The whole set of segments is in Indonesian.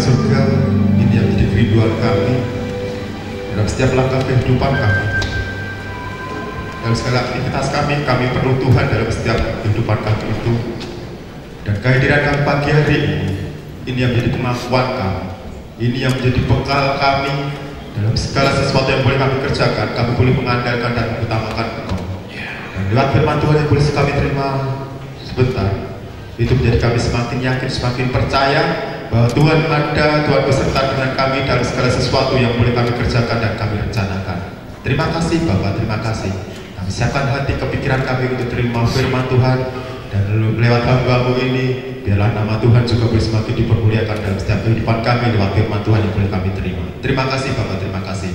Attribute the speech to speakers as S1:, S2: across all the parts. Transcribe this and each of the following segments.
S1: surga. Ini yang menjadi kerinduan kami dalam setiap langkah kehidupan kami. Dalam segala aktivitas kami perlu Tuhan dalam setiap kehidupan kami itu. Dan kehadiran kami pagi hari ini yang menjadi pengakuan kami, ini yang menjadi bekal kami dalam segala sesuatu yang boleh kami kerjakan. Kami boleh mengandalkan dan mengutamakan Engkau. Dan lewat firman Tuhan yang boleh kami terima sebentar, itu menjadi kami semakin yakin, semakin percaya bahwa Tuhan ada, Tuhan beserta dengan kami dalam segala sesuatu yang boleh kami kerjakan dan kami rencanakan. Terima kasih Bapak, terima kasih. Kami siapkan hati kepikiran kami untuk terima firman Tuhan, dan lewat hamba-Mu ini biarlah nama Tuhan juga boleh semakin dipermuliakan dalam setiap kehidupan kami lewat firman Tuhan yang boleh kami terima. Terima kasih Bapak, terima kasih.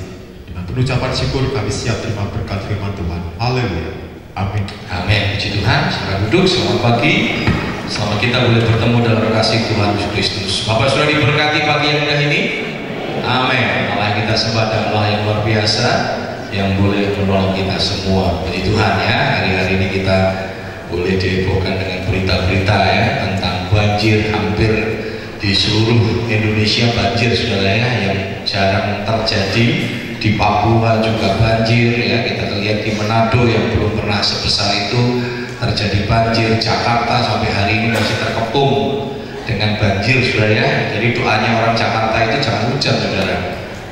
S1: Dengan penuh ucapan syukur kami siap terima berkat firman Tuhan. Haleluya. Amin.
S2: Amin. Puji Tuhan. Saudara duduk. Selamat pagi. Selamat kita boleh bertemu dalam kasih Tuhan Yesus Kristus. Bapak sudah diberkati pagi yang indah ini. Amin. Allah kita sembah dan Allah yang luar biasa yang boleh menolong kita semua. Puji Tuhan ya. Hari-hari ini kita boleh dihebohkan dengan berita-berita ya tentang banjir hampir di seluruh Indonesia. Banjir saudara ya, yang jarang terjadi. Di Papua juga banjir ya, kita lihat di Manado yang belum pernah sebesar itu terjadi banjir. Jakarta sampai hari ini masih terkepung dengan banjir saudara ya. Jadi doanya orang Jakarta itu jangan hujan saudara.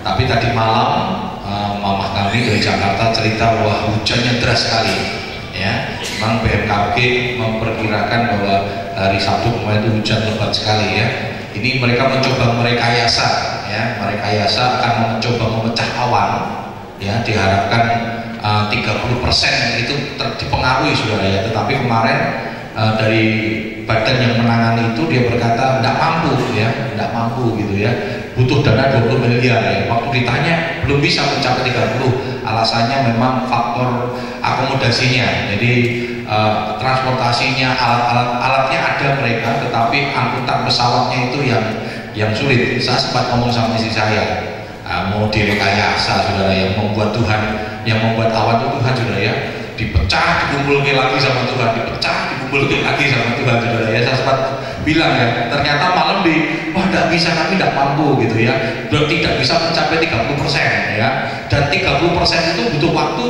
S2: Tapi tadi malam mamah kami dari Jakarta cerita wah hujannya deras sekali ya. Memang BMKG memperkirakan bahwa hari Sabtu kemarin itu hujan lebat sekali ya. Ini mereka mencoba merekayasa ya, merekayasa akan mencoba memecah awan ya, diharapkan 30% itu dipengaruhi saudara ya. Tetapi kemarin dari badan yang menangani itu dia berkata tidak mampu ya, tidak mampu gitu ya, butuh dana 20 miliar ya. Waktu ditanya belum bisa mencapai 30, alasannya memang faktor akomodasinya. Jadi transportasinya, alatnya ada mereka, tetapi angkutan pesawatnya itu yang sulit. Saya sempat ngomong sama istri saya, mau direkayasa saudara, yang membuat Tuhan, yang membuat awan itu Tuhan saudara ya, dipecah dikumpulkan lagi sama Tuhan, dipecah dikumpulkan lagi sama Tuhan saudara ya. Saya sempat bilang ya, ternyata malam wah tidak bisa, kami tidak mampu gitu ya, tidak bisa mencapai 30% ya. Dan 30% itu butuh waktu,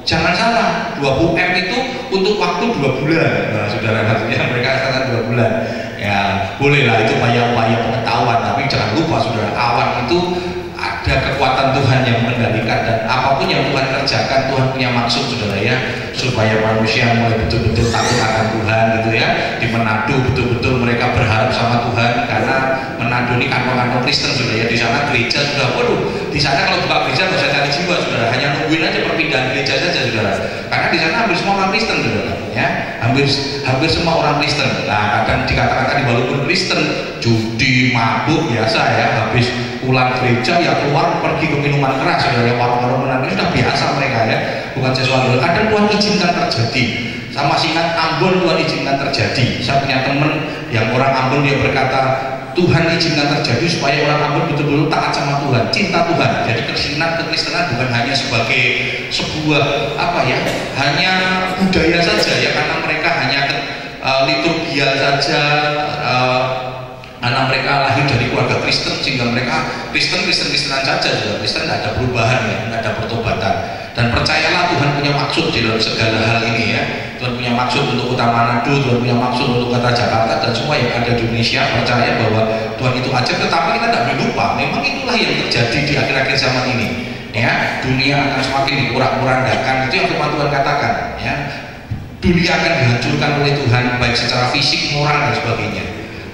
S2: jangan salah, 20 M itu untuk waktu 2 bulan. Nah, saudara, artinya mereka katakan 2 bulan. Ya, bolehlah itu upaya-upaya pengetahuan, tapi jangan lupa saudara, awan itu ada kekuatan Tuhan yang mengendalikan, dan apapun yang Tuhan kerjakan, Tuhan punya maksud saudara ya, supaya manusia mulai betul-betul takut akan Tuhan gitu ya. Di Manado betul-betul mereka berharap sama Tuhan, karena Manado ini kantong-kantong Kristen saudara ya. Di sana gereja sudah, waduh, di sana kalau buka gereja nggak usah cari jiwa saudara, hanya nungguin aja perpindahan gereja saja saudara, karena di sana hampir semua orang Kristen saudara ya, hampir semua orang Kristen. Nah, kadang dikatakan tadi walaupun Kristen, judi, mabuk biasa ya, habis pulang gereja ya keluar pergi ke minuman keras saudara ya, warung-warung menang itu sudah biasa mereka ya, bukan sesuatu. Kadang Tuhan izinkan terjadi. Saya masih ingat Ambon, Tuhan izinkan terjadi. Saya punya teman yang orang Ambon, dia berkata Tuhan izinkan terjadi supaya orang Ambon betul-betul taat sama Tuhan, cinta Tuhan. Jadi kekristenan bukan hanya sebagai sebuah apa ya, hanya budaya saja ya, karena mereka hanya liturgial saja, karena mereka lahir dari keluarga Kristen sehingga mereka Kristenan saja, Kristen tidak ada perubahan ya, tidak ada pertobatan. Dan percayalah Tuhan punya maksud di dalam segala hal ini ya. Tuhan punya maksud untuk kota Manado, Tuhan punya maksud untuk kota Jakarta, dan semua yang ada di Indonesia. Percaya bahwa Tuhan itu aja, tetapi kita tidak boleh lupa, memang itulah yang terjadi di akhir-akhir zaman ini ya. Dunia akan semakin dikurak-kurandakan, itu yang firman Tuhan katakan ya. Dunia akan dihancurkan oleh Tuhan, baik secara fisik, moral, dan sebagainya.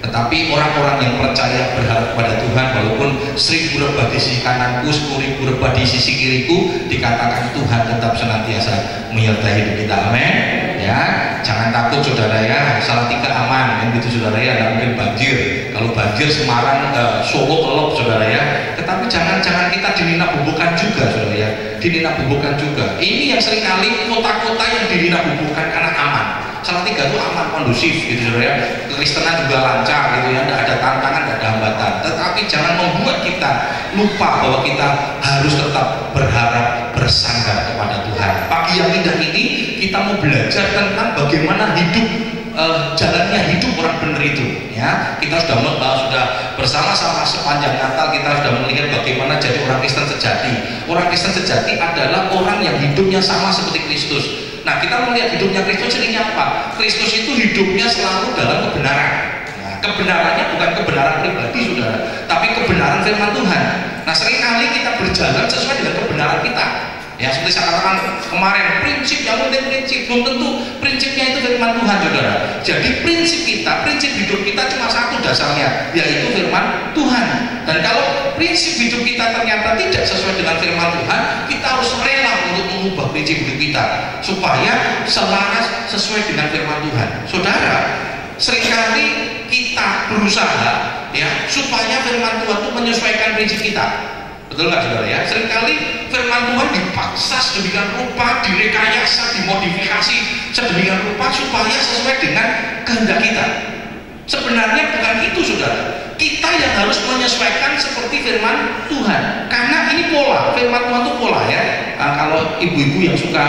S2: Tetapi orang-orang yang percaya, berharap kepada Tuhan, walaupun 1000 rebah di sisi kananku, 10.000 rebah di sisi kiriku, dikatakan Tuhan tetap senantiasa menyertai hidup kita. Amin ya. Jangan takut saudara ya, Salatiga aman kan gitu saudara ya, tidak mungkin banjir. Kalau banjir Semarang, Solo kelop saudara ya. Tetapi jangan kita dinina bubukan juga saudara ya, dinina bubukan juga. Ini yang seringkali kota-kota yang dinina bubukan karena aman. Salatiga itu aman, kondusif gitu saudara ya. Kekristenan juga lancar gitu ya, tidak ada tantangan, tidak ada hambatan. Tetapi jangan membuat kita lupa bahwa kita harus tetap berharap, bersandar kepada Tuhan. Pagi yang indah ini kita mau belajar tentang bagaimana hidup jalannya hidup orang benar itu. Ya, kita sudah bersama-sama sepanjang Natal kita sudah melihat bagaimana jadi orang Kristen sejati. Orang Kristen sejati adalah orang yang hidupnya sama seperti Kristus. Nah, kita melihat hidupnya Kristus ini apa? Kristus itu hidupnya selalu dalam kebenaran. Nah, kebenarannya bukan kebenaran pribadi, saudara, tapi kebenaran firman Tuhan. Nah, seringkali kita berjalan sesuai dengan kebenaran kita. Ya, seperti saya katakan kemarin, prinsip yang penting prinsip, belum tentu prinsipnya itu firman Tuhan, saudara. Jadi prinsip kita, prinsip hidup kita cuma satu dasarnya, yaitu firman Tuhan. Dan kalau prinsip hidup kita ternyata tidak sesuai dengan firman Tuhan, kita harus rela untuk mengubah prinsip hidup kita supaya selaras sesuai dengan firman Tuhan. Saudara, seringkali kita berusaha ya supaya firman Tuhan itu menyesuaikan prinsip kita. Betul nggak, saudara ya? Seringkali firman Tuhan dipaksa sedemikian rupa, direkayasa, dimodifikasi sedemikian rupa supaya sesuai dengan kehendak kita. Sebenarnya bukan itu, saudara. Kita yang harus menyesuaikan seperti firman Tuhan. Karena ini pola, firman Tuhan itu pola ya. Nah, kalau ibu-ibu yang suka,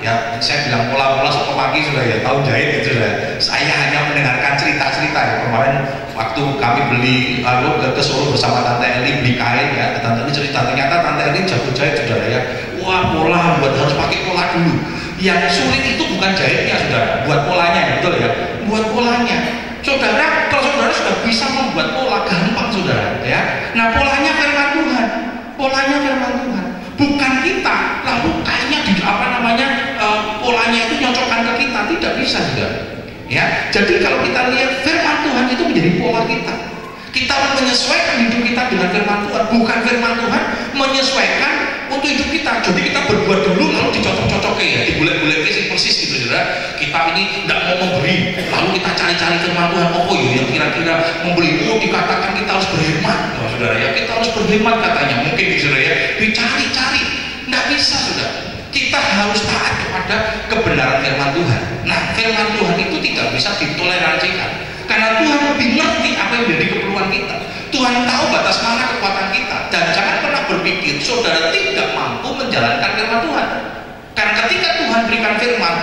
S2: ya saya bilang pola-pola soto pagi sudah ya, tahu jahit itu sudah. Saya hanya mendengarkan cerita-cerita ya. Kemarin waktu kami beli ke Solo bersama Tante Eli beli kain ya, Tante Eli cerita ternyata Tante Eli jago jahit, saudara ya. Wah, pola buat harus pakai pola dulu. Yang sulit itu bukan jahitnya, saudara, buat polanya, betul ya, buat polanya. Saudara, kalau saudara sudah bisa membuat pola, gampang, saudara ya. Nah, polanya firman Tuhan, polanya firman Tuhan, bukan kita lalu kayaknya polanya itu nyocokkan ke kita, tidak bisa, saudara ya. Jadi kalau kita lihat firman Tuhan itu menjadi pola kita. Kita harus menyesuaikan hidup kita dengan firman Tuhan, bukan firman Tuhan menyesuaikan untuk hidup kita. Jadi kita berbuat dulu lalu dicocok-cocoknya ya, dibulek-buleknya persis gitu, saudara. Kita ini tidak mau memberi, lalu kita cari-cari firman Tuhan. Oh ya, yang kira-kira memberi, dikatakan kita harus berhemat, saudara ya. Kita harus berhemat katanya, mungkin saudara ya, dicari-cari, tidak bisa, saudara. Kita harus taat kepada kebenaran firman Tuhan. Nah, firman Tuhan itu tidak bisa ditoleransikan. Karena Tuhan lebih ngerti apa yang menjadi keperluan kita. Tuhan tahu batas mana kekuatan kita. Dan jangan pernah berpikir saudara tidak mampu menjalankan firman Tuhan. Karena ketika Tuhan berikan firman,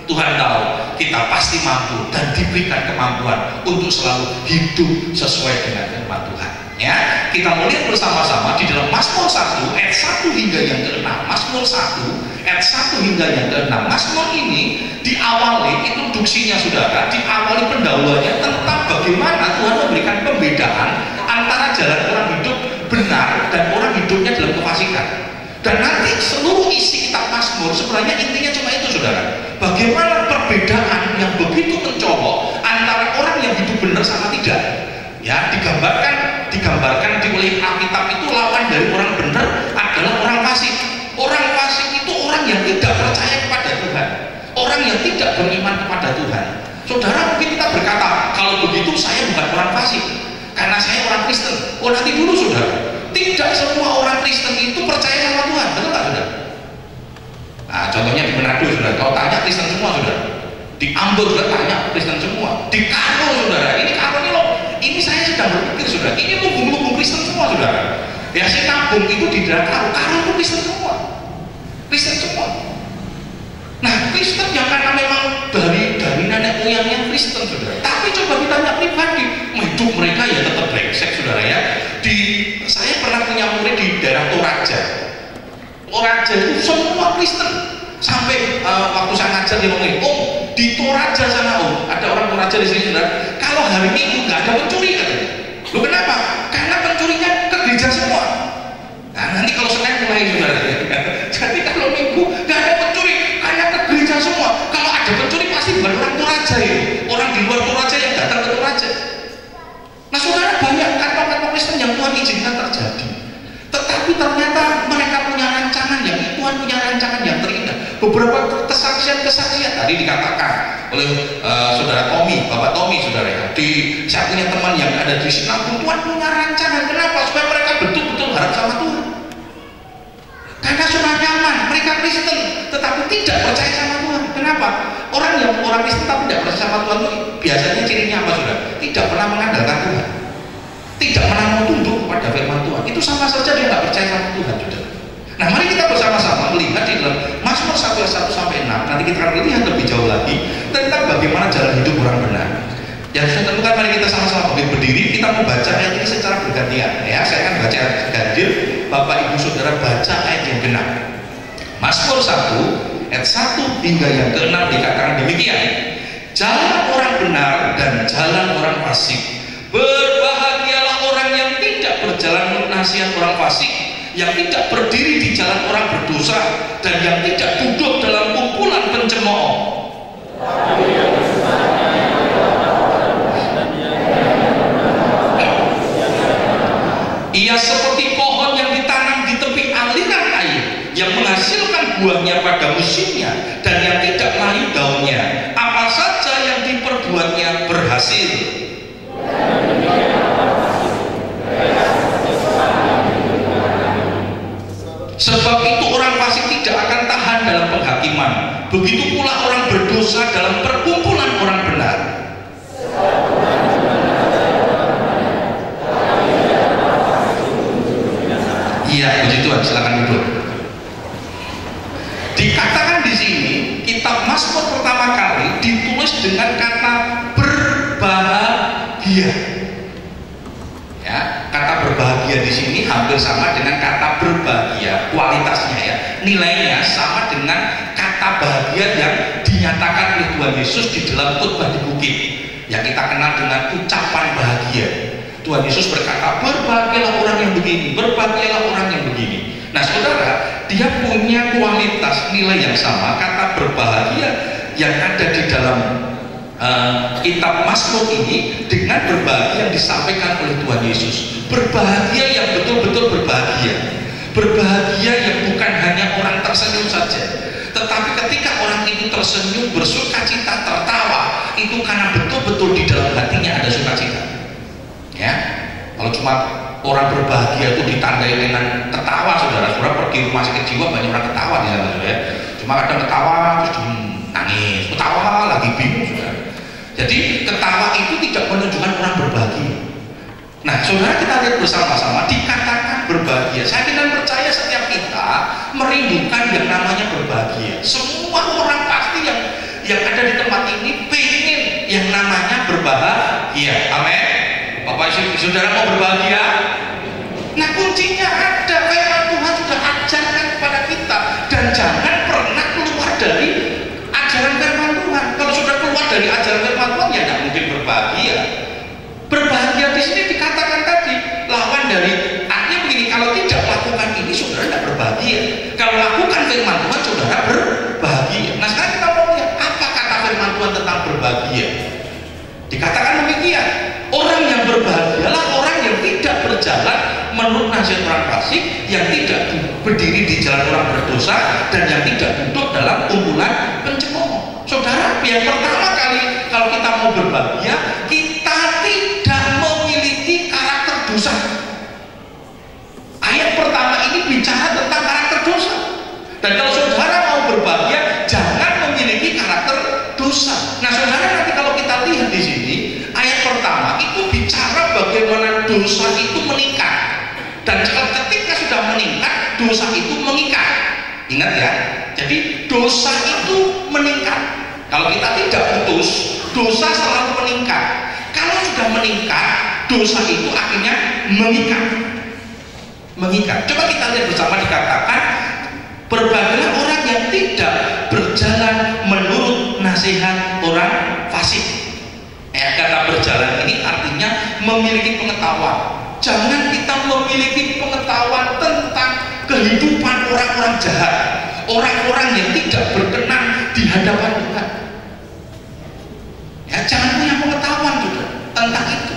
S2: Tuhan tahu kita pasti mampu dan diberikan kemampuan untuk selalu hidup sesuai dengan firman Tuhan. Ya, kita melihat bersama-sama di dalam Mazmur 1 ayat 1 hingga yang ke-6. Mazmur 1 ayat 1 hingga yang ke-6. Mazmur ini diawali, introduksinya saudara, diawali pendahuluannya tentang bagaimana Tuhan memberikan pembedaan antara jalan orang hidup benar dan orang hidupnya dalam kefasikan. Dan nanti seluruh isi kitab Mazmur sebenarnya intinya cuma itu, saudara. Bagaimana perbedaan yang begitu mencolok antara orang yang hidup benar sama tidak. Ya, digambarkan oleh Alkitab itu lawan dari orang benar adalah orang fasik. Orang fasik itu orang yang tidak percaya kepada Tuhan, orang yang tidak beriman kepada Tuhan. Saudara, mungkin kita berkata, kalau begitu saya bukan orang fasik karena saya orang Kristen. Oh, nanti dulu, saudara, tidak semua orang Kristen itu percaya sama Tuhan, betul nggak, saudara? Nah, contohnya di Manado, saudara, kalau tanya Kristen semua, saudara. Di Ambon juga tanya Kristen semua. Di Karo, saudara, ini saya sedang berpikir, saudara, ini lubung-lubung Kristen semua, saudara. Ya, si Tabung itu di daerah Karo itu Kristen semua. Kristen semua. Nah, Kristen yang karena memang dari nenek moyangnya Kristen, saudara. Tapi coba ditanya pribadi, hidup mereka ya tetap brengsek, saudara ya. Saya pernah punya murid di daerah Toraja. Toraja itu semua Kristen. Sampai waktu saya ngajar dia ngomongin, di Toraja sana, ada orang Toraja di sini, saudara. Kalau hari Minggu nggak ada pencuri, katanya. Loh, kenapa? Karena pencurinya ke gereja semua. Nah, nanti kalau Senin mulai, saudara. Jadi kalau Minggu nggak ada pencuri karena ke gereja semua. Kalau ada pencuri pasti bukan orang Toraja ya, orang di luar Toraja yang datang ke Toraja. Nah, saudara, banyak kantong-kantong Kristen yang Tuhan izinkan terjadi. Tetapi ternyata mereka punya rancangan yang Tuhan punya rancangan yang terindah. Beberapa kesaksian tadi dikatakan oleh saudara Tommy, Bapak Tommy, saudara ya. Saya punya teman yang ada di Sinabung, Tuhan punya rancangan. Kenapa? Supaya mereka betul-betul harap sama Tuhan. Karena sudah nyaman, mereka Kristen, tetapi tidak percaya sama Tuhan. Kenapa? Orang Kristen tapi tidak percaya sama Tuhan itu biasanya cirinya apa, saudara? Tidak pernah mengandalkan Tuhan, tidak pernah mau tunduk kepada firman Tuhan. Itu sama saja dia nggak percaya sama Tuhan, saudara. Nah, mari kita bersama-sama melihat di dalam Mazmur 1 ayat 1 sampai 6. Nanti kita akan lihat lebih jauh lagi tentang bagaimana jalan hidup orang benar. Yang saya temukan, mari kita sama-sama berdiri, kita membaca ayat ini secara bergantian. Ya, saya akan baca ayat ganjil, Bapak Ibu Saudara baca ayat yang genap. Mazmur 1 ayat 1 hingga yang ke-6 dikatakan demikian. Jalan orang benar dan jalan orang fasik. Berbahagialah orang yang tidak berjalan menurut nasihat orang fasik, yang tidak berdiri di jalan orang berdosa, dan yang tidak duduk dalam kumpulan pencemooh. Ia seperti pohon yang ditanam di tepi aliran air, yang menghasilkan buahnya pada musimnya, dan yang tidak layu daunnya. Apa saja yang diperbuatnya berhasil. Sebab itu orang fasik tidak akan tahan dalam penghakiman. Begitu pula orang berdosa dalam perkumpulan orang benar. Iya, puji Tuhan, silakan duduk. Dikatakan di sini, kitab Mazmur pertama kali ditulis dengan kata berbahagia. Ya, kata berbahagia di sini hampir sama dengan kata berbahagia, kualitasnya ya, nilainya sama dengan kata bahagia yang dinyatakan oleh Tuhan Yesus di dalam khotbah di bukit, yang kita kenal dengan ucapan bahagia. Tuhan Yesus berkata, berbahagialah orang yang begini, berbahagialah orang yang begini. Nah, saudara, dia punya kualitas nilai yang sama, kata berbahagia yang ada di dalam kitab Mazmur ini dengan berbahagia yang disampaikan oleh Tuhan Yesus. Berbahagia yang betul-betul berbahagia. Berbahagia yang bukan hanya orang tersenyum saja, tetapi ketika orang itu tersenyum, bersukacita, tertawa, itu karena betul-betul di dalam hatinya ada sukacita. Ya, kalau cuma orang berbahagia itu ditandai dengan ketawa, saudara-saudara pergi rumah sakit jiwa banyak orang ketawa di sana, ya. Cuma kadang ketawa terus nangis, ketawa lagi bingung, saudara. Jadi ketawa itu tidak menunjukkan orang berbahagia. Nah, saudara, kita lihat bersama-sama dikatakan berbahagia. Saya tidak percaya setiap kita merindukan yang namanya berbahagia. Semua orang pasti yang ada di tempat ini pengen yang namanya berbahagia. Amin. Bapak Ibu Saudara mau berbahagia? Nah, kuncinya ada, firman Tuhan sudah ajarkan kepada kita, dan jangan pernah keluar dari ajaran firman Tuhan. Kalau sudah keluar dari ajaran firman Tuhan, ya tidak mungkin berbahagia. Berbahagia di sini dikatakan tadi lawan dari, artinya begini, kalau tidak melakukan ini saudara tidak berbahagia. Kalau lakukan firman Tuhan saudara berbahagia. Nah, sekarang kita mau lihat apa kata firman Tuhan tentang berbahagia. Dikatakan demikian, orang yang berbahagialah orang yang tidak berjalan menurut nasihat orang fasik, yang tidak berdiri di jalan orang berdosa, dan yang tidak duduk dalam kumpulan pencemooh. Saudara, yang pertama kali kalau kita mau berbahagia, kita tidak memiliki karakter dosa. Ayat pertama ini bicara tentang karakter dosa. Dan kalau saudara mau berbahagia, jangan memiliki karakter dosa. Nah, saudara, nanti kalau kita lihat di sini, ayat pertama itu bicara bagaimana dosa itu meningkat. Dan ketika sudah meningkat, dosa itu mengikat. Ingat ya, jadi dosa itu meningkat. Kalau kita tidak putus, dosa selalu meningkat. Kalau sudah meningkat, dosa itu akhirnya mengikat. Mengikat. Coba kita lihat bersama, dikatakan berbahagialah orang yang tidak berjalan menurut nasihat orang fasik. Kata berjalan ini artinya memiliki pengetahuan. Jangan kita memiliki pengetahuan tentang kehidupan orang-orang jahat, orang-orang yang tidak berkenan di hadapan Tuhan. Ya, jangan punya pengetahuan juga tentang itu.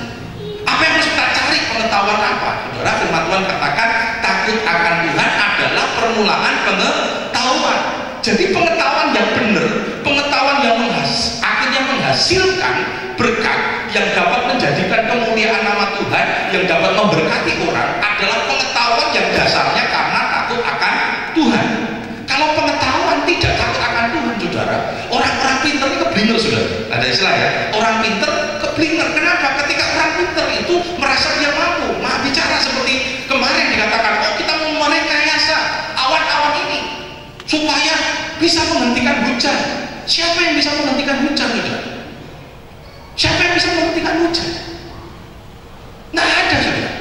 S2: Apa yang harus kita cari? Pengetahuan apa? Saudara, firman Tuhan katakan takut akan Tuhan adalah permulaan pengetahuan. Jadi pengetahuan yang benar, pengetahuan yang akhirnya menghasilkan berkat yang dapat menjadikan kemuliaan nama Tuhan, yang dapat memberkati orang, adalah pengetahuan yang dasarnya karena takut akan Tuhan. Kalau pengetahuan tidak takut akan Tuhan, saudara, orang-orang pintar itu keblinger, saudara. Ada istilah ya, orang pintar keblinger. Kenapa? Ketika orang pintar itu merasa dia mampu bicara, seperti kemarin dikatakan, oh kita mau merekayasa awan menghentikan hujan? Siapa yang bisa menghentikan hujan, saudara? Siapa yang bisa menghentikan hujan? Nggak ada, saudara.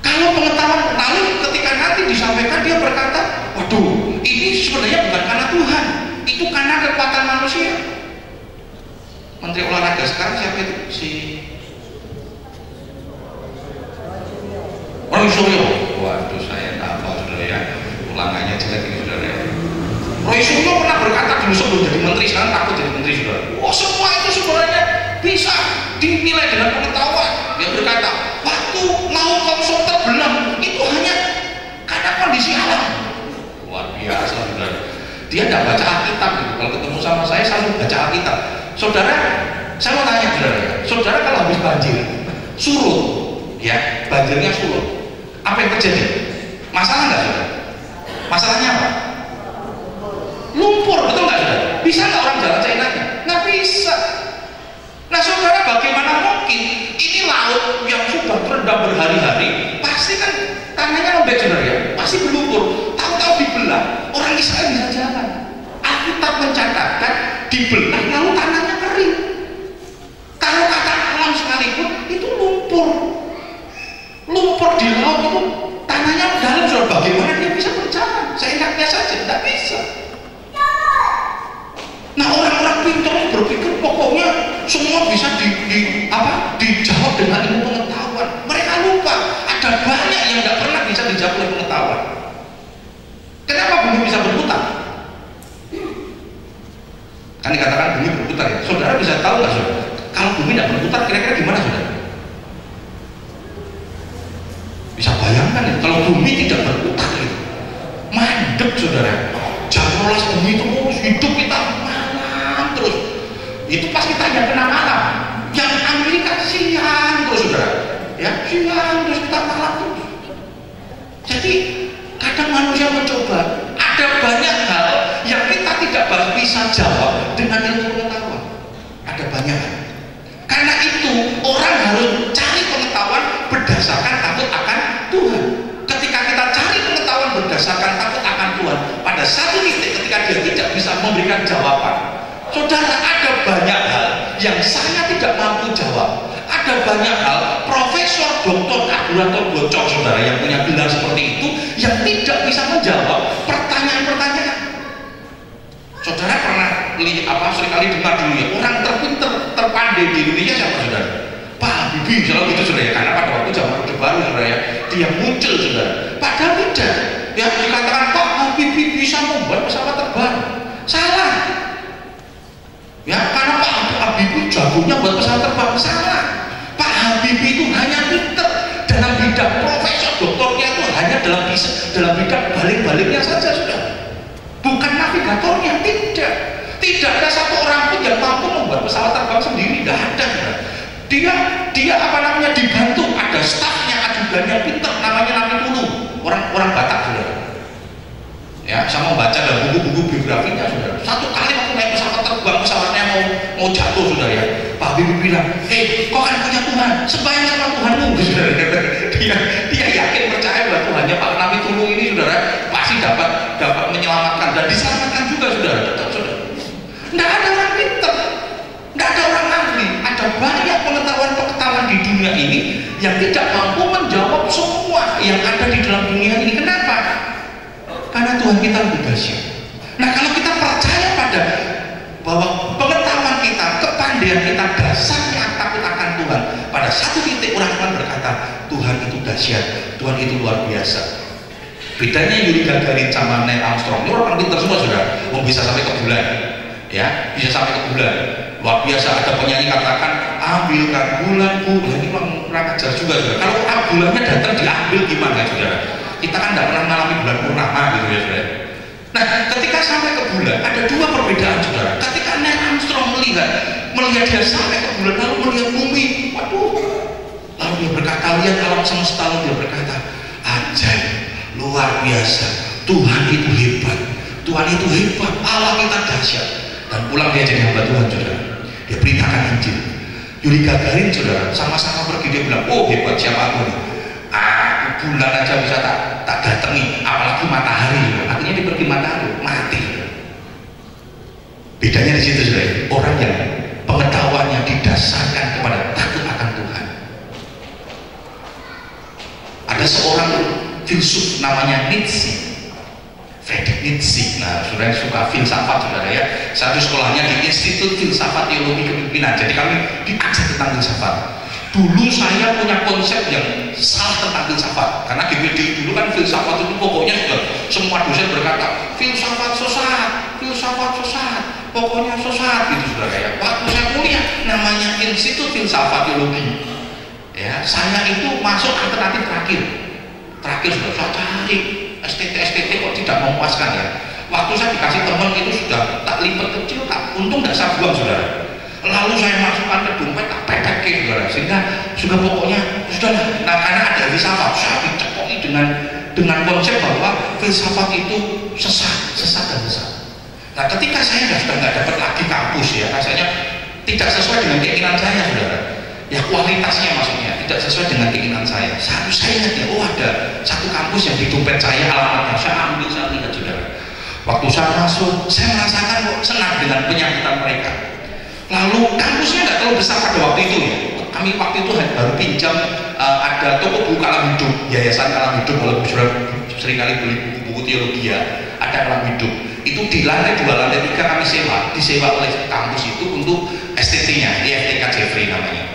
S2: Kalau pengetahuan, lalu ketika nanti disampaikan dia berkata, waduh, ini sebenarnya bukan karena Tuhan, itu karena kekuatan manusia. Menteri olahraga sekarang siapa itu? Si Roy Suryo. Waduh, saya tak apa, saudara ya. Ulangannya jelek ini, saudara ya. Roy Suryo pernah berkata dulu sebelum jadi menteri, sekarang takut jadi menteri, saudara. Wah, semua itu sebenarnya bisa dinilai dengan pengetahuan. Dia berkata, waktu laut Thompson terbelah itu hanya karena kondisi alam. Luar biasa, saudara. Dia tidak baca Alkitab gitu. Kalau ketemu sama saya selalu baca Alkitab. Saudara, saya mau tanya, saudara kalau habis banjir surut, ya, banjirnya surut, apa yang terjadi? Masalah nggak, saudara? Masalahnya apa? Lumpur, betul nggak, saudara? Bisa nggak orang jalan seenaknya? Nggak bisa. Nah, saudara, bagaimana mungkin ini laut yang sudah terendam berhari-hari, pasti kan tanahnya lembek, saudara ya, pasti berlumpur. Tahu-tahu dibelah, orang Israel bisa jalan. Alkitab mencatatkan dibelah lalu tanahnya kering. Kalau kata alam sekalipun itu lumpur. Lumpur di laut itu tanahnya dalam, saudara. Bagaimana dia bisa berjalan? Seenaknya saja, tidak bisa. Nah, orang-orang pintar berpikir pokoknya semua bisa dijawab dengan ilmu pengetahuan. Mereka lupa ada banyak yang tidak pernah bisa dijawab oleh pengetahuan. Kenapa bumi bisa berputar? Kan dikatakan bumi berputar ya. Saudara bisa tahu nggak, saudara? Kalau bumi tidak berputar, kira-kira gimana, saudara? Bisa bayangkan ya, kalau bumi tidak berputar gitu, mandek, saudara. Jam 12 bumi itu hidup kita malam terus. Itu pas kita yang kena malam. Yang Amerika siang terus, saudara. Ya, siang terus kita malam terus. Jadi kadang manusia mencoba, ada banyak hal yang kita tidak bisa jawab dengan ilmu pengetahuan. Ada banyak hal. Karena itu orang harus cari pengetahuan berdasarkan takut akan Tuhan. Ketika kita cari pengetahuan berdasarkan takut akan Tuhan, pada satu titik ketika dia tidak bisa memberikan jawaban, saudara, ada banyak hal yang saya tidak mampu jawab. Ada banyak hal profesor, doktor, kalkulator bocor, saudara, yang punya gelar seperti itu yang tidak bisa menjawab pertanyaan-pertanyaan. Saudara pernah seringkali dengar dulu ya, orang terpinter, terpandai di Indonesia siapa, saudara? Pak Habibie, selalu gitu, saudara ya, karena pada waktu zaman Orde Baru, saudara ya, dia muncul, saudara. Padahal tidak, ya dikatakan Pak Habibie bisa membuat pesawat terbang. Salah. Ya, karena Pak Habibie jagonya buat pesawat terbang. Salah. Pak Habibie itu hanya pinter dalam bidang profesor, doktornya itu hanya dalam bidang balik-baliknya saja, sudah. Bukan navigatornya, tidak. Tidak ada satu orang pun yang mampu membuat pesawat terbang sendiri, tidak ada. Dia dibantu, ada stafnya, ajudannya pinter, namanya Nabi Tulu, orang Batak, saudara. Ya, saya membaca dalam buku-buku biografinya, saudara. Satu kali waktu naik pesawat terbang, pesawatnya mau jatuh, saudara ya. Pak Habibie bilang, kau kan punya Tuhan, sembahyang sama Tuhanmu, saudara. Dia yakin percaya bahwa Tuhannya Pak Nabi Tulu ini, saudara, pasti dapat menyelamatkan dan diselamatkan juga, saudara. Tetap, saudara. Tidak ada orang pinter, tidak ada orang ahli. Ada banyak pengetahuan di dunia ini yang tidak mampu menjawab semua yang ada di dalam dunia ini. Kenapa? Karena Tuhan kita lebih dahsyat. Nah, kalau kita percaya bahwa pengetahuan kita, kepandaian kita dasarnya takut akan Tuhan, pada satu titik orang akan berkata, Tuhan itu dahsyat, Tuhan itu luar biasa. Bedanya Yuri Gagarin sama Neil Armstrong, ini orang pintar semua, saudara. Bisa sampai ke bulan, ya, bisa sampai ke bulan. Luar biasa. Ada penyanyi katakan, ambilkan bulanku. Ini kurang ajar juga, saudara. Kalau bulannya datang diambil gimana, saudara? Kita kan tidak pernah mengalami bulan purnama, gitu ya, saudara. Nah, ketika sampai ke bulan, ada dua perbedaan, saudara. Ketika Neil Armstrong melihat dia sampai ke bulan, lalu melihat bumi, waduh, lalu dia berkata, lihat alam semesta, lalu dia berkata, ajaib, luar biasa, Tuhan itu hebat, Tuhan itu hebat, Allah kita dahsyat. Dan pulang dia jadi hamba Tuhan, saudara. Dia beritakan Injil. Yuri Gagarin, saudara, sama-sama pergi, dia bilang, oh hebat, siapa aku nih? Bulan aja bisa tak datangi, apalagi matahari. Artinya dia pergi matahari, mati. Bedanya di situ saudara, orang yang pengetahuannya didasarkan kepada takut akan Tuhan. Ada seorang filsuf namanya Nietzsche, Friedrich Nietzsche. Nah, saudara suka filsafat saudara ya. Satu sekolahnya di Institut Filsafat Teologi Kepemimpinan. Jadi kami diajar tentang filsafat. Dulu saya punya konsep yang salah tentang filsafat, karena GPD dulu kan filsafat itu pokoknya sudah semua dosen berkata filsafat sesat, pokoknya sesat gitu saudara ya. Waktu saya kuliah namanya Institut Filsafat Teologi, ya saya itu masuk alternatif terakhir sudah saya cari STT kok tidak memuaskan ya. Waktu saya dikasih teman itu sudah tak lipat kecil, tak untung tidak saya buang saudara. Lalu saya masukkan ke dompet, tak petek saudara, sehingga sudah pokoknya sudahlah. Nah, karena ada filsafat, saya dicekoki dengan konsep bahwa filsafat itu sesat dan sesat. Nah, ketika saya sudah nggak dapat lagi kampus ya, rasanya tidak sesuai dengan keinginan saya saudara. Ya kualitasnya maksudnya tidak sesuai dengan keinginan saya. Saya ingat ya, ada satu kampus yang di dompet saya alamatnya, saya ambil, saya lihat saudara. Waktu saya masuk, saya merasakan kok senang dengan penyambutan mereka. Lalu kampusnya nggak terlalu besar pada waktu itu ya. Kami waktu itu baru pinjam ada toko buku Alam Hidup, Yayasan Alam Hidup. Kalau seringkali beli buku-buku teologi ya, ada Alam Hidup. Itu di lantai 2, lantai 3 kami disewa oleh kampus itu untuk STT-nya, IFTK Jeffrey namanya.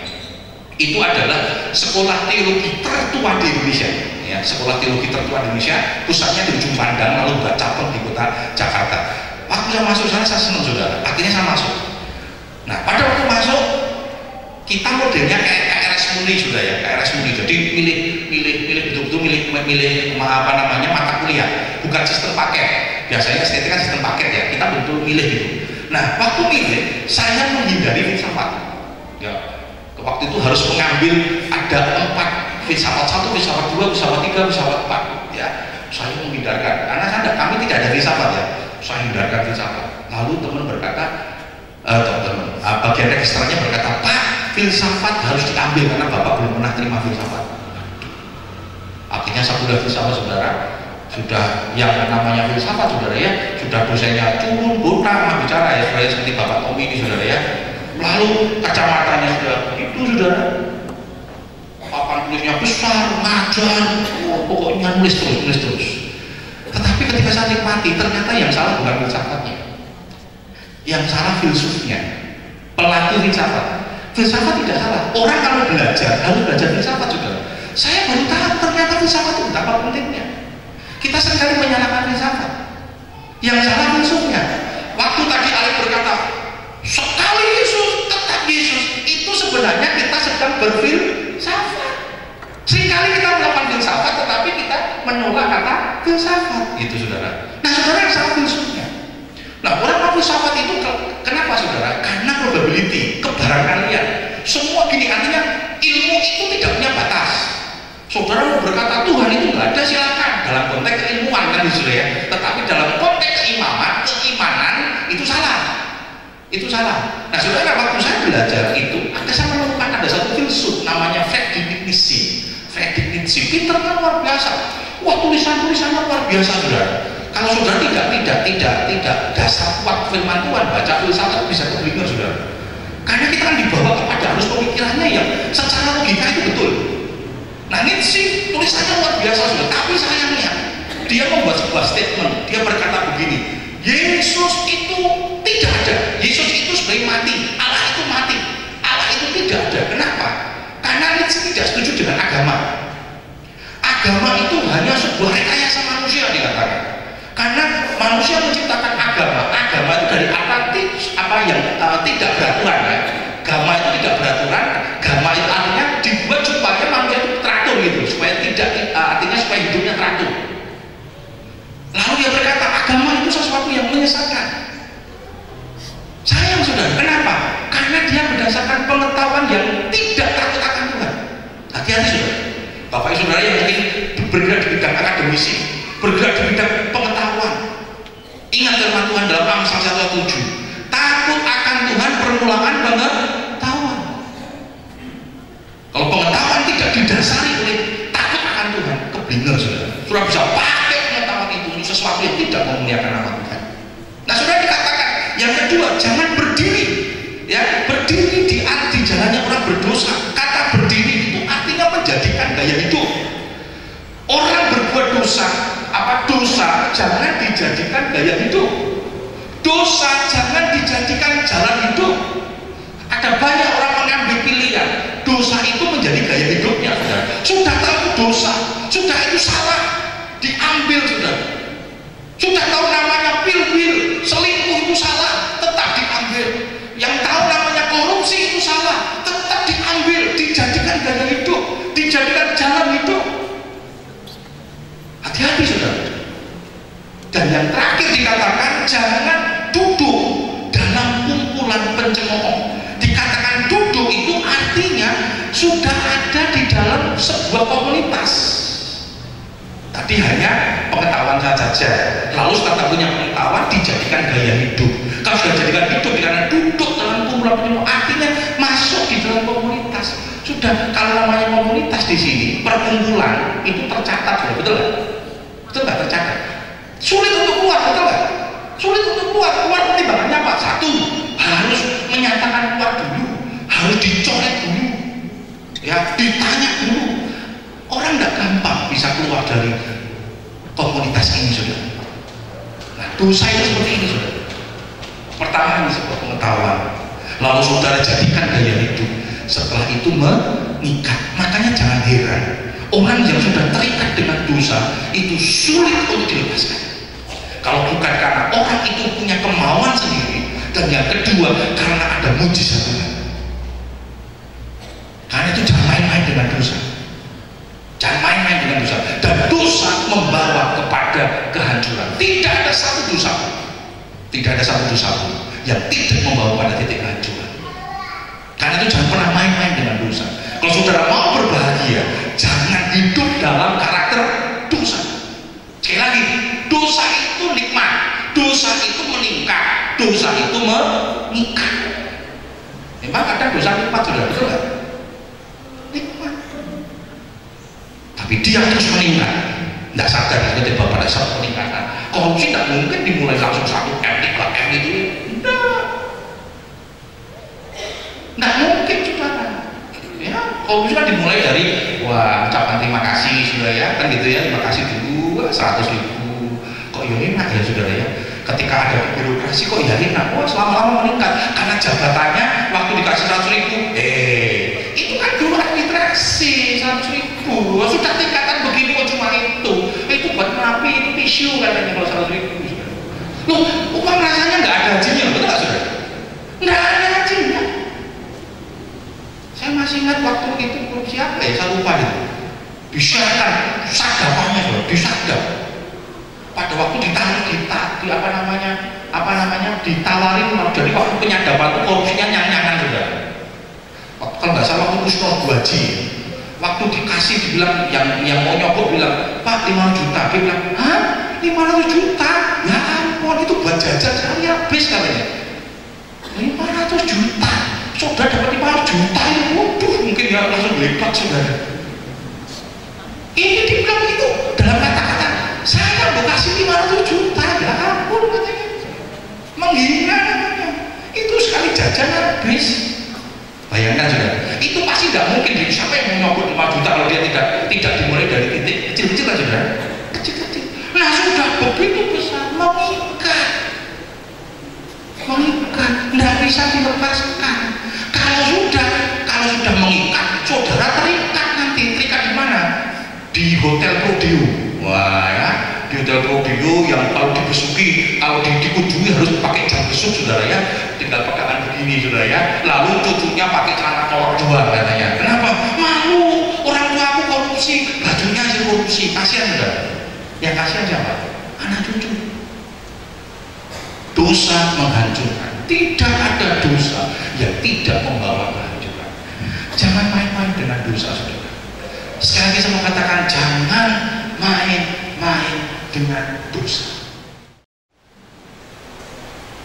S2: Itu adalah sekolah teologi tertua di Indonesia. Ya, sekolah teologi tertua di Indonesia, pusatnya di ujung Pandang, lalu buat cabang di kota Jakarta. Waktu saya masuk sana saya senang saudara. Akhirnya saya masuk. Nah, pada waktu masuk kita modelnya kayak KRS Muni sudah ya, KRS Muni. Jadi milih betul-betul milih mata kuliah, bukan sistem paket. Biasanya STT kan sistem paket ya, kita betul milih gitu. Nah, waktu milih saya menghindari filsafat. Ya, waktu itu harus mengambil ada 4 filsafat, 1 filsafat 2, filsafat 3, filsafat 4. Ya, saya menghindarkan karena kami tidak ada filsafat ya. Saya hindarkan filsafat. Lalu teman berkata, bagian registranya berkata, Pak, filsafat harus diambil karena Bapak belum pernah terima filsafat. Akhirnya saya kuliah filsafat saudara, sudah yang namanya filsafat saudara ya, sudah dosennya curun botak bicara ya, saudara, seperti Bapak Tommy ini saudara ya. Lalu kacamatanya sudah begitu saudara, papan tulisnya besar, ngajar, pokoknya nulis terus. Tetapi ketika saya nikmati, ternyata yang salah bukan filsafatnya, yang salah filsufnya, pelaku filsafat. Filsafat tidak salah. Orang kalau belajar harus belajar filsafat juga. Saya baru tahu ternyata filsafat itu betapa pentingnya. Kita seringkali menyalahkan filsafat. Yang salah filsufnya. Waktu tadi Alif berkata, sekali Yesus tetap Yesus, itu sebenarnya kita sedang berfilsafat. Seringkali kita melakukan filsafat, tetapi kita menolak kata filsafat. Itu saudara. Nah saudara yang salah filsufnya. Nah, orang filsafat itu kenapa saudara? Karena probability, kebarangkalian. Semua gini, artinya ilmu itu tidak punya batas. Saudara mau berkata Tuhan itu nggak ada, silakan dalam konteks keilmuan kan saudara ya. Tetapi dalam konteks keimanan itu salah. Itu salah. Nah saudara, waktu saya belajar itu, saya menemukan ada satu filsuf namanya Friedrich Nietzsche. Pinternya luar biasa. Wah, tulisannya luar biasa saudara. Kalau saudara tidak dasar kuat firman Tuhan, baca filsafat bisa kebingungan saudara. Karena kita kan dibawa kepada arus pemikirannya yang secara logika itu betul. Nah, Nietzsche tulisannya luar biasa saudara, tapi sayangnya dia membuat sebuah statement. Dia berkata begini, Yesus itu tidak ada. Yesus itu sebenarnya mati. Allah itu mati. Allah itu tidak ada. Kenapa? Karena Nietzsche tidak setuju dengan agama. Agama itu hanya sebuah rekayasa manusia dikatakan. Karena manusia menciptakan agama itu dari Atlantis tidak beraturan ya. Agama itu tidak beraturan, agama itu artinya dibuat supaya manusia itu teratur gitu, supaya supaya hidupnya teratur. Lalu dia berkata agama itu sesuatu yang menyesatkan. Sayang saudara, kenapa? Karena dia berdasarkan pengetahuan yang tidak takut akan Tuhan. Hati-hati saudara. Bapak ibu saudara yang mungkin bergerak di bidang akademisi, bergerak di bidang pengetahuan. Ingat firman Tuhan dalam Amsal 1:7. Takut akan Tuhan permulaan pengetahuan. Kalau pengetahuan tidak didasari oleh takut akan Tuhan, kebingungan saudara. Saudara bisa pakai pengetahuan itu untuk sesuatu yang tidak memuliakan nama Tuhan. Nah saudara dikatakan, yang kedua, gaya hidup. Orang berbuat dosa jangan dijadikan gaya hidup. Dosa jangan dijadikan jalan hidup. Ada banyak orang mengambil pilihan dosa itu menjadi gaya hidupnya. Sudah tahu dosa, sudah itu salah, diambil sudah. Sudah tahu namanya pil-pil, selingkuh itu salah, tetap diambil. Yang tahu namanya korupsi itu salah, tetap diambil, dijadikan gaya hidup, dijadikan jalan hidup. Hati-hati sudah. Dan yang terakhir dikatakan jangan duduk dalam kumpulan pencemooh. Dikatakan duduk itu artinya sudah ada di dalam sebuah komunitas. Tadi hanya pengetahuan saja, lalu setelah punya pengetahuan dijadikan gaya hidup. Kalau sudah dijadikan hidup, dikatakan duduk dalam kumpulan pencemooh, artinya masuk di dalam komunitas. Sudah, kalau namanya komunitas di sini, perkumpulan itu tercatat, betul nggak? Betul nggak tercatat? Sulit untuk keluar, betul nggak? Sulit untuk keluar pertimbangannya apa? Satu, harus menyatakan keluar dulu, harus dicoret dulu, ya, ditanya dulu. Orang nggak gampang bisa keluar dari komunitas ini, sudah. Nah, dosa itu seperti ini, sudah. Pertama ini sebuah pengetahuan, lalu saudara jadikan gaya hidup. Setelah itu mengikat. Makanya jangan heran orang yang sudah terikat dengan dosa itu sulit untuk dilepaskan. Kalau bukan karena orang itu punya kemauan sendiri, dan yang kedua karena ada mujizat Tuhan. Karena itu jangan main-main dengan dosa. Jangan main-main dengan dosa. Dan dosa membawa kepada kehancuran. Tidak ada satu dosa pun yang tidak membawa pada titik kehancuran. Karena itu jangan pernah main-main dengan dosa. Kalau saudara mau berbahagia, jangan hidup dalam karakter dosa. Sekali lagi, dosa itu nikmat, dosa itu meningkat, dosa itu mengikat. Memang kadang dosa nikmat, sudah betul nggak? Nikmat. Tapi dia terus meningkat. Tidak sadar tiba-tiba pada saat peningkatan. Korupsi tidak mungkin dimulai langsung 1 M, 2 M itu. Nggak mungkin, saudara. Ya, korupsi kan dimulai dari ucapan terima kasih, saudara, ya, kan gitu ya, terima kasih dulu 100.000. Kok ya enak ya, saudara, ya. Ketika ada birokrasi kok ya enak, selama-lama meningkat karena jabatannya waktu dikasih 100.000, itu kan dulu administrasi 100.000, sudah tingkatan begini kok cuma itu buat merapi, itu tisu katanya kalau 100.000. Loh, uang rasanya nggak ada hajinya, betul nggak, saudara? Nggak ada hajinya. Saya masih ingat waktu itu korupsi apa ya, saya lupa itu. Disadap, sadapannya, saudara, disadap. Pada waktu ditaruh ditawarin, jadi waktu penyadapan itu korupsinya nyang-nyangan, saudara. Kalau nggak salah waktu Kusno Dwaji, waktu dikasih dibilang yang mau nyokot bilang, Pak 500 juta, dia bilang, hah 500 juta? Ya ampun, itu buat jajan sekali habis katanya. 500 juta, saudara dapat 500 juta itu, waduh, mungkin ya langsung lepak, saudara. Ini dibilang itu dalam kata-kata, saya mau kasih 500 juta, ya ampun katanya. Menghina namanya. Itu sekali jajan habis. Bayangkan, saudara, itu pasti tidak mungkin. Siapa yang mau nyobot 5 juta kalau dia tidak dimulai dari titik kecil-kecil, kan, saudara? Kecil-kecil. Nah, sudah begitu besar, mengikat, tidak bisa dilepaskan. Kalau sudah mengikat, saudara terikat nanti. Terikat di mana? Di Hotel Prodeo. Wah, ya, di Hotel Prodeo yang kalau dibesuki, kalau dikunjungi harus pakai jam besuk, saudara, ya. Tinggal pakaian begini, saudara, ya. Lalu cucunya pakai celana kolor doang katanya. Kenapa? Malu, orang tua aku korupsi, bajunya aja korupsi. Kasihan, saudara. Yang kasihan siapa? Anak cucu. Dosa menghancurkan. Tidak ada dosa yang tidak membawa kehancuran. Jangan main-main dengan dosa, saudara. Sekali lagi saya mau katakan, jangan main-main dengan dosa.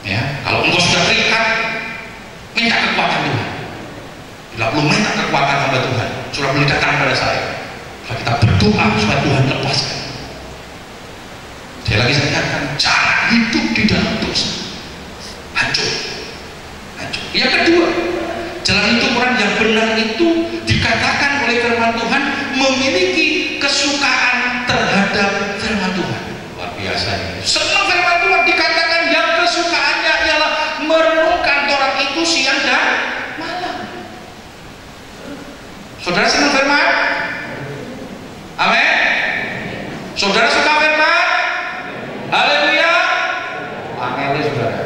S2: Ya, kalau engkau sudah terikat, minta kekuatan Tuhan. Bila belum minta kekuatan hamba Tuhan, sudah boleh datang pada saya. Kalau kita berdoa supaya Tuhan lepaskan. Sekali lagi saya katakan, jangan hidup di dalam dosa. Hancur. Yang kedua, jalan hidup orang yang benar itu dikatakan oleh firman Tuhan memiliki kesukaan terhadap firman Tuhan. Luar biasa ini. Senang firman Tuhan, dikatakan yang kesukaannya ialah merenungkan Taurat itu siang dan malam. Saudara senang firman? Amin. Saudara suka firman? Haleluya. Angel saudara.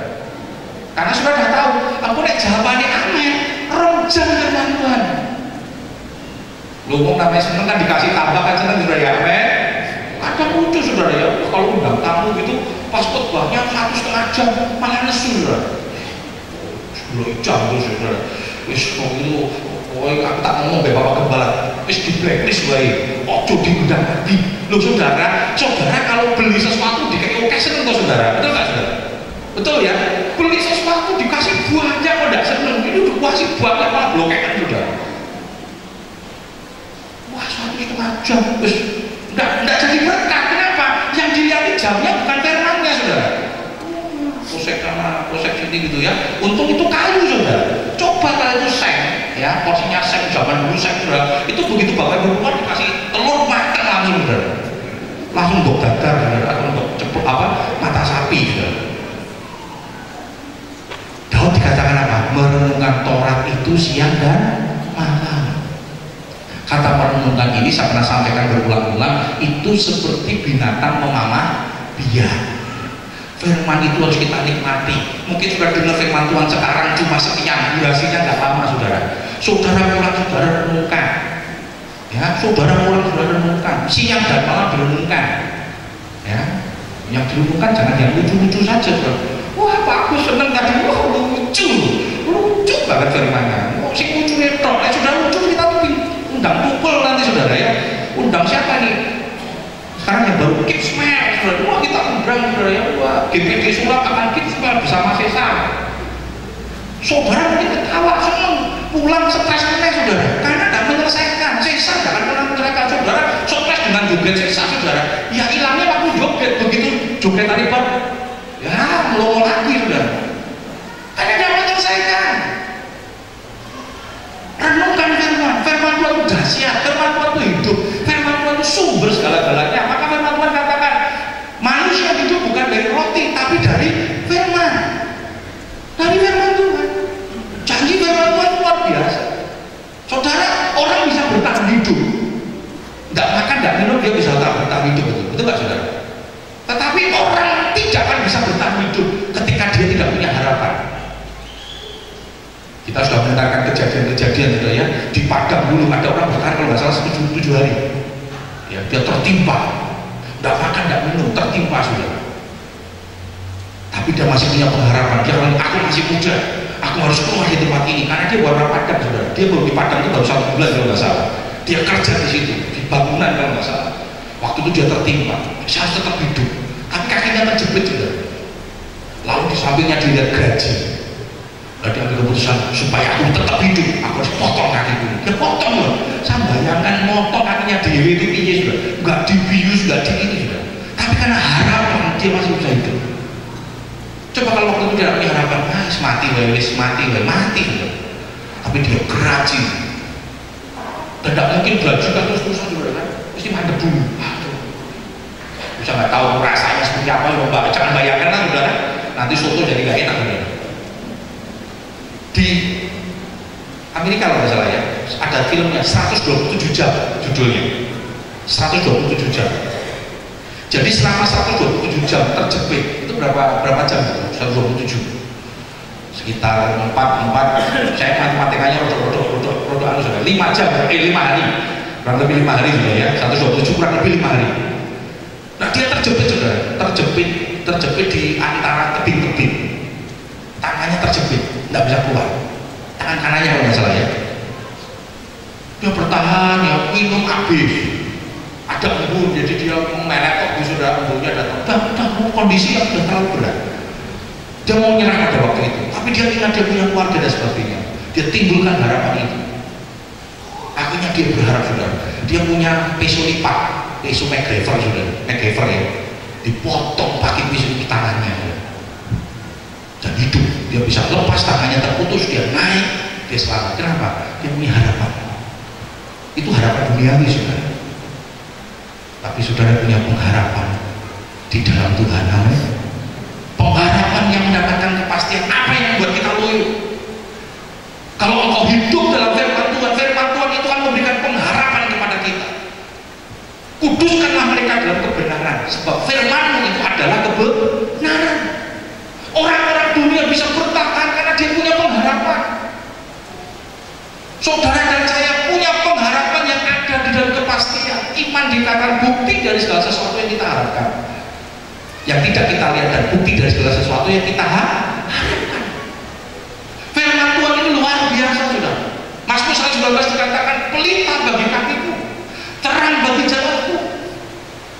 S2: Karena saudara sudah tahu, aku nek jawabannya amin, ronjang firman Tuhan. Lu mau namanya seneng kan dikasih tambah kan seneng saudara ya, amin. Kadang lucu saudara ya, kalau undang tamu gitu pas khotbahnya 1,5 jam malah nesu saudara. 10 jam tuh saudara. Wis kok itu, aku tak ngomong be Bapak Gembala, wis di blacklist wae. Ojo diundang lagi. Loh saudara, kalau beli sesuatu dikasih oke seneng kok saudara. Betul nggak saudara? Betul ya? Beli sesuatu dikasih banyak kok nggak seneng. Ini udah kasih banyak malah blokekan saudara. Wah 1,5 jam, wis nggak jadi berkah. Kenapa? Yang dilihat jamnya bukan firmannya saudara. Posek sini gitu ya. Untung itu kayu saudara. Coba kalau itu seng, ya porsinya seng zaman dulu seng saudara. Itu begitu Bapak Ibu keluar dikasih telur matang langsung saudara. Langsung untuk dadar saudara, atau untuk cepet mata sapi saudara. Daud dikatakan apa? Merenungkan Taurat itu siang dan malam. Kata merenungkan ini saya pernah sampaikan berulang-ulang, itu seperti binatang memamah biak. Firman itu harus kita nikmati. Mungkin sudah dengar firman Tuhan sekarang cuma sekian, durasinya nggak lama saudara. Saudara pulang saudara renungkan, ya saudara pulang saudara renungkan, siang dan malam direnungkan, ya. Yang direnungkan jangan yang lucu-lucu saja saudara. Wah bagus seneng tadi, wah lucu banget firmannya. Oh si lucu itu, sudah lucu kita tuh undang pukul nanti saudara ya. Undang siapa nih? Sekarang yang baru Kidsmel, saudara. Wah kita undang saudara ya. Wah GPD Sulap akan Kidsmel bersama Sesa. Saudara mungkin ketawa, seneng, pulang stres meneh saudara. Karena tidak menyelesaikan. Sesa jangan pernah menyelesaikan saudara. Stres dengan joget Sesa saudara. Ya hilangnya waktu joget, begitu joget tadi Pak. Ya melongo lagi saudara. Karena tidak menyelesaikan. Renungkan firman. Firman Tuhan itu dahsyat. Firman Tuhan itu hidup. Firman Tuhan itu sumber segala-galanya. Maka firman Tuhan katakan manusia hidup bukan dari roti tapi dari firman. Dari firman Tuhan. Janji firman Tuhan luar biasa. Saudara, orang bisa bertahan hidup. Tidak makan, tidak minum, dia bisa bertahan hidup. Betul nggak saudara? Tetapi orang tidak akan bisa bertahan hidup ketika dia tidak punya harapan. Kita sudah mendengarkan kejadian-kejadian saudara ya. Di Padang dulu ada orang bertahan kalau nggak salah 7 hari. Ya, dia tertimpa. Tidak makan, tidak minum, tertimpa saudara. Tapi dia masih punya pengharapan. Dia bilang, aku masih muda, aku harus keluar di tempat ini. Karena dia warna Padang saudara. Dia baru di Padang itu baru 1 bulan kalau nggak salah. Dia kerja di situ, di bangunan kalau nggak salah. Waktu itu dia tertimpa, saya harus tetap hidup. Tapi kakinya terjepit saudara. Lalu di sampingnya dilihat gaji. Lalu dia ambil keputusan supaya aku tetap hidup, aku harus potong kakiku. Dia potong loh. Saya bayangkan motong kakinya Dewi itu piye sudah. Nggak dibius, nggak di ini sudah. Tapi karena harapan dia masih bisa hidup. Coba kalau waktu itu dia punya harapan, mati mati sudah. Tapi dia gerajin. Tidak mungkin belajar kan terus-terusan juga kan. Mesti mandek dulu. Bisa nggak tahu rasanya seperti apa loh Mbak. Jangan bayangkan lah saudara. Nanti soto jadi nggak enak saudara. Di Amerika kalau nggak salah ya, ada filmnya 127 jam judulnya. 127 jam. Jadi selama 127 jam terjepit itu berapa jam? 127. Sekitar 4 saya matematikanya rodok anu sudah 5 jam 5 hari kurang lebih 5 hari sudah ya 127 kurang lebih 5 hari. Nah dia terjepit saudara, terjepit di antara tebing-tebing, tangannya terjepit nggak bisa keluar, tangan kanannya kalau nggak salah ya. Dia bertahan ya, minum habis, ada embun jadi dia meletok sudah, embunnya datang, kondisi yang sudah terlalu berat. Dia mau menyerah pada waktu itu, tapi dia ingat dia punya keluarga dan sebagainya. Dia timbulkan harapan itu. Akhirnya dia berharap saudara, dia punya pisau lipat, pisau MacGyver saudara, MacGyver ya, dipotong pakai pisau di tangannya dan hidup. Dia bisa lepas tangannya terputus, dia naik, dia selamat. Kenapa? Dia punya harapan. Itu harapan duniawi saudara. tapi saudara punya pengharapan di dalam Tuhan. Amin. Pengharapan yang mendapatkan kepastian. Apa yang membuat kita loyo? Kalau engkau hidup dalam firman Tuhan itu akan memberikan pengharapan kepada kita. Kuduskanlah mereka dalam kebenaran, sebab firman itu adalah kebenaran. Orang-orang dunia bisa bertahan karena dia punya pengharapan. Saudara dan saya punya pengharapan yang ada di dalam kepastian. Iman dikatakan bukti dari segala sesuatu yang kita harapkan, yang tidak kita lihat, dan bukti dari segala sesuatu yang kita harapkan. Firman Tuhan ini luar biasa, saudara. Mazmur 119 dikatakan pelita bagi kakiku, terang bagi jalanku.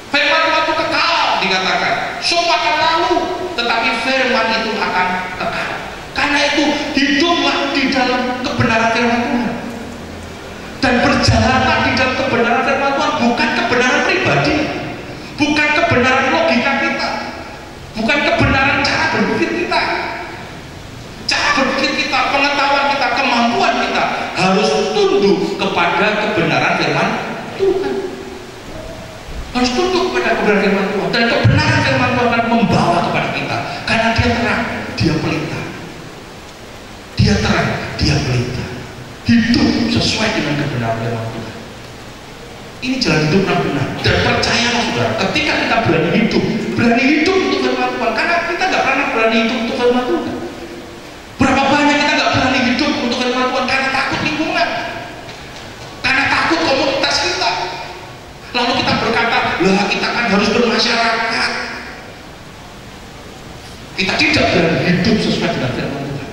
S2: Firman Tuhan itu kekal, dikatakan semua akan lalu, tetapi firman itu akan kekal. Karena itu hiduplah di dalam kebenaran firman Tuhan, dan berjalanlah di dalam kebenaran firman Tuhan. Bukan kebenaran pribadi, bukan kebenaran logika kita, bukan kebenaran cara berpikir kita. Cara berpikir kita, pengetahuan kita, kemampuan kita harus tunduk kepada kebenaran firman Tuhan. Harus tunduk kepada kebenaran firman Tuhan, dan kebenaran firman Tuhan akan membawa kepada kita, karena dia terang, dia pelita. Dia terang, dia pelita. Hidup sesuai dengan kebenaran firman Tuhan. Ini jalan hidup yang benar. Dan percayalah saudara, ketika kita berani hidup untuk firman Tuhan, karena kita nggak pernah berani hidup untuk firman Tuhan. Berapa banyak kita nggak berani hidup untuk firman Tuhan karena takut lingkungan, karena takut komunitas kita. Lalu kita berkata, lah kita kan harus bermasyarakat. Kita tidak berani hidup sesuai dengan firman Tuhan.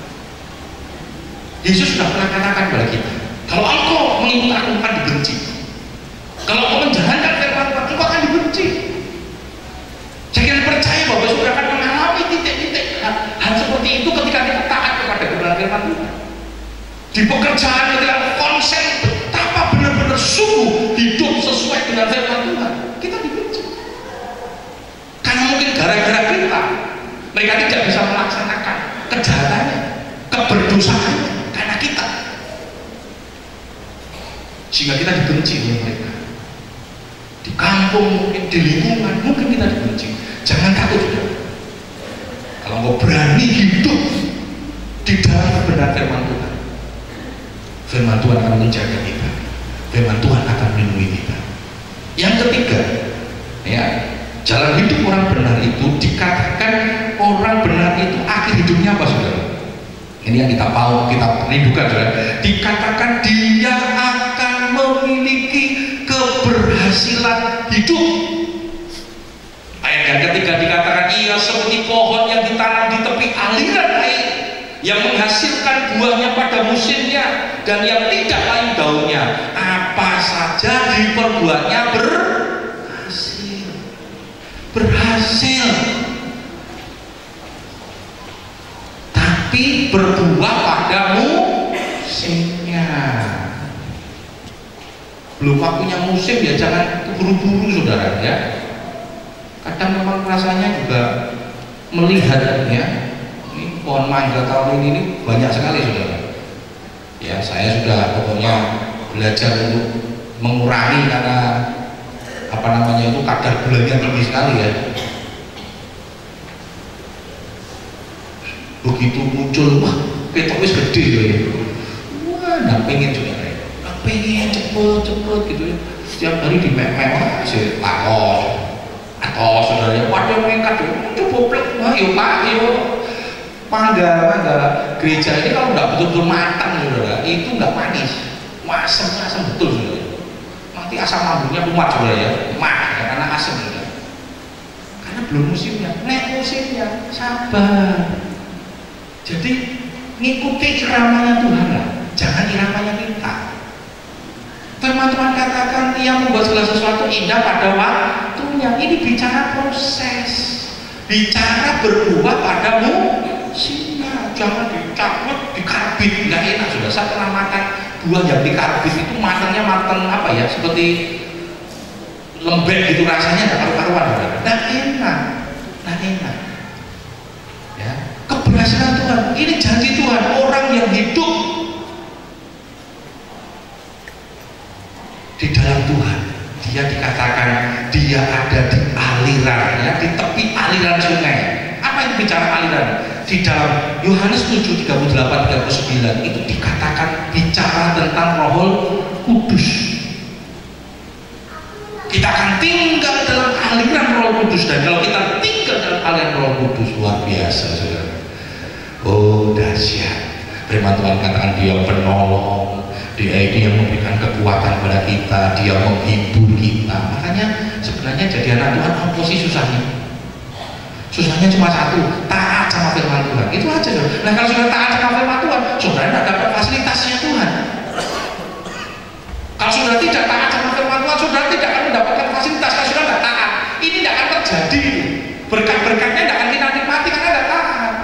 S2: Yesus sudah pernah katakan kepada kita, kalau engkau mengikuti aku akan dibenci. Kalau engkau menjalankan firman Tuhan, engkau akan dibenci. Saya kira percaya bahwa saudara akan mengalami titik-titik hal seperti itu ketika kita taat kepada kebenaran firman Tuhan. Di pekerjaan ketika konsen betapa benar-benar sungguh hidup sesuai dengan firman Tuhan, kita dibenci. Karena mungkin gara-gara kita, mereka tidak bisa melaksanakan kejahatannya, keberdosaannya, karena kita, sehingga kita dibenci oleh mereka. Di kampung mungkin, di lingkungan mungkin kita dibenci. Jangan takut, saudara. Kalau mau berani hidup di dalam kebenaran firman Tuhan, firman Tuhan akan menjaga kita, firman Tuhan akan melindungi kita. Yang ketiga, ya, jalan hidup orang benar itu dikatakan orang benar itu akhir hidupnya apa, saudara? Ini yang kita mau, kita rindukan, saudara. Dikatakan dia akan memiliki keberhasilan hidup. Ayat yang ketiga dikatakan ia seperti pohon yang ditanam di tepi aliran air, yang menghasilkan buahnya pada musimnya, dan yang tidak layu daunnya. Apa saja diperbuatnya berhasil. Tapi berbuah pada musimnya. Belum waktunya musim ya jangan buru-buru, saudara, ya. Kadang memang rasanya juga melihat, ya, ini pohon mangga tahun ini banyak sekali, saudara. Ya, saya sudah pokoknya belajar untuk mengurangi karena apa namanya itu kadar gulanya tinggi sekali, ya. Begitu muncul, wah ketok wis gede, ya. Wah, nggak pengen juga, nggak pengen cepet gitu, ya. Setiap hari di mek-mek si lakos, atau saudaranya, waduh mereka coba plek, wah yuk pak, yuk mangga gereja ini kalau nggak betul-betul matang, saudara, itu nggak manis, asam betul, saudara. Nanti asam lambungnya kumat, saudara, ya, karena asam, saudara. Karena belum musimnya, musimnya, sabar. Jadi ngikuti iramanya Tuhan lah, jangan iramanya kita. Firman Tuhan katakan ia membuat segala sesuatu indah pada waktunya. Ini bicara proses, bicara berbuah pada musimnya. Jangan dicabut, dikarbit, nggak enak, sudah. Saya pernah makan buah yang dikarbit itu matangnya matang apa ya, seperti lembek gitu rasanya, nggak karu-karuan, nggak enak. Ya, keberhasilan Tuhan, ini janji Tuhan, orang yang hidup di dalam Tuhan, dia dikatakan dia ada di aliran, ya, di tepi aliran sungai. Apa itu bicara aliran? Di dalam Yohanes 7:38-39 itu dikatakan bicara tentang Roh Kudus. Kita akan tinggal dalam aliran Roh Kudus, dan kalau kita tinggal dalam aliran Roh Kudus, luar biasa, saudara. Oh, dahsyat. Firman Tuhan katakan dia penolong, dia ini yang memberikan kekuatan kepada kita, dia menghibur kita. Makanya sebenarnya jadi anak Tuhan apa sih susahnya? Susahnya cuma satu, taat sama firman Tuhan, itu aja. Nah, kalau sudah taat sama firman Tuhan, saudara tidak dapat fasilitasnya Tuhan. Kalau sudah tidak taat sama firman Tuhan, saudara tidak akan mendapatkan fasilitas. Kalau sudah tidak taat, ini tidak akan terjadi. Berkat-berkatnya tidak akan kita nikmati karena tidak taat.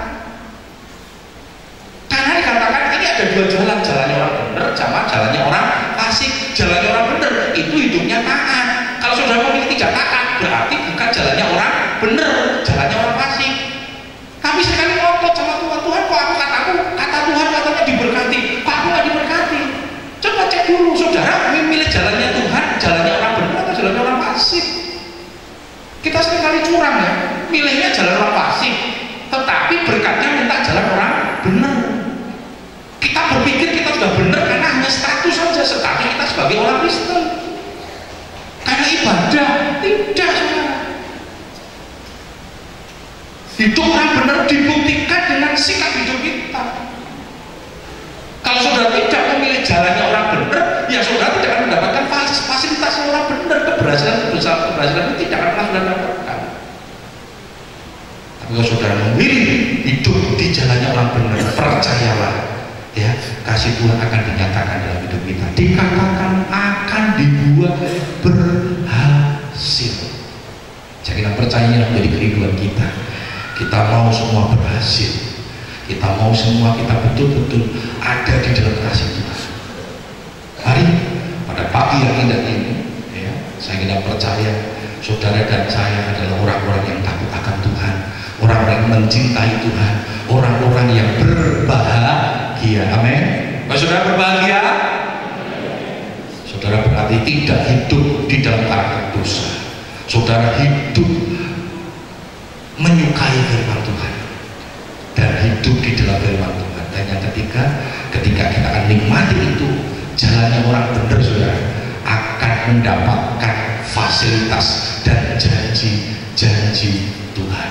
S2: Karena dikatakan ini ada dua jalan, jalannya orang benar, sama jalannya orang fasik. Jalannya orang benar itu hidupnya taat. Kalau saudara memilih tidak taat, berarti bukan jalannya orang benar, jalannya orang fasik. Kami sekali ngotot sama Tuhan, Tuhan kok aku kata Tuhan katanya diberkati, kok aku nggak diberkati? Coba cek dulu, saudara memilih jalannya Tuhan, jalannya orang benar atau jalannya orang fasik? Kita seringkali curang ya, milihnya jalan orang fasik, tetapi berkatnya minta jalan orang benar. Kita berpikir kita sudah benar karena hanya status saja, status kita sebagai orang Kristen. Karena ibadah, tidak, saudara. Hidup orang benar dibuktikan dengan sikap hidup kita. Kalau saudara tidak memilih jalannya orang benar, ya saudara tidak akan mendapatkan fasilitas orang benar. Keberhasilan itu tidak akan pernah saudara dapatkan. Tapi kalau saudara memilih hidup di jalannya orang benar, percayalah, ya, kasih Tuhan akan dinyatakan dalam hidup kita. Dikatakan akan dibuat berhasil. Saya kira percayanya menjadi kerinduan kita. Kita mau semua berhasil. Kita mau semua kita betul-betul ada di dalam kasih Tuhan. Mari pada pagi yang indah ini, ya, saya kira percaya saudara dan saya adalah orang-orang yang takut akan Tuhan, orang-orang yang mencintai Tuhan, orang-orang yang berbahagia. Amin. Kalau saudara berbahagia, saudara berarti tidak hidup di dalam karakter dosa. Saudara hidup menyukai firman Tuhan dan hidup di dalam firman Tuhan. Dan yang ketiga, ketika kita akan nikmati itu, jalannya orang benar, saudara, akan mendapatkan fasilitas dan janji-janji Tuhan.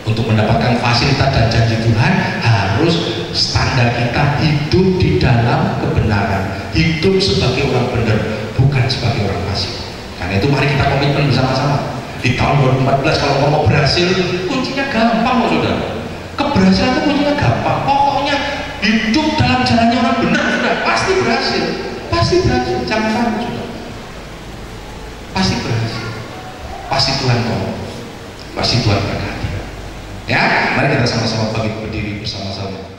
S2: Untuk mendapatkan fasilitas dan janji Tuhan, harus standar kita hidup di dalam kebenaran, hidup sebagai orang benar, bukan sebagai orang fasik. Karena itu mari kita komitmen bersama-sama. Di tahun 2014 kalau mau berhasil, kuncinya gampang kok, saudara. Keberhasilan itu kuncinya gampang. Pokoknya hidup dalam jalannya orang benar, sudah pasti berhasil. Pasti berhasil. Jangan ragu, saudara. Pasti berhasil. Pasti Tuhan tolong. Pasti Tuhan berkati. Ya, mari kita sama-sama berdiri bersama-sama.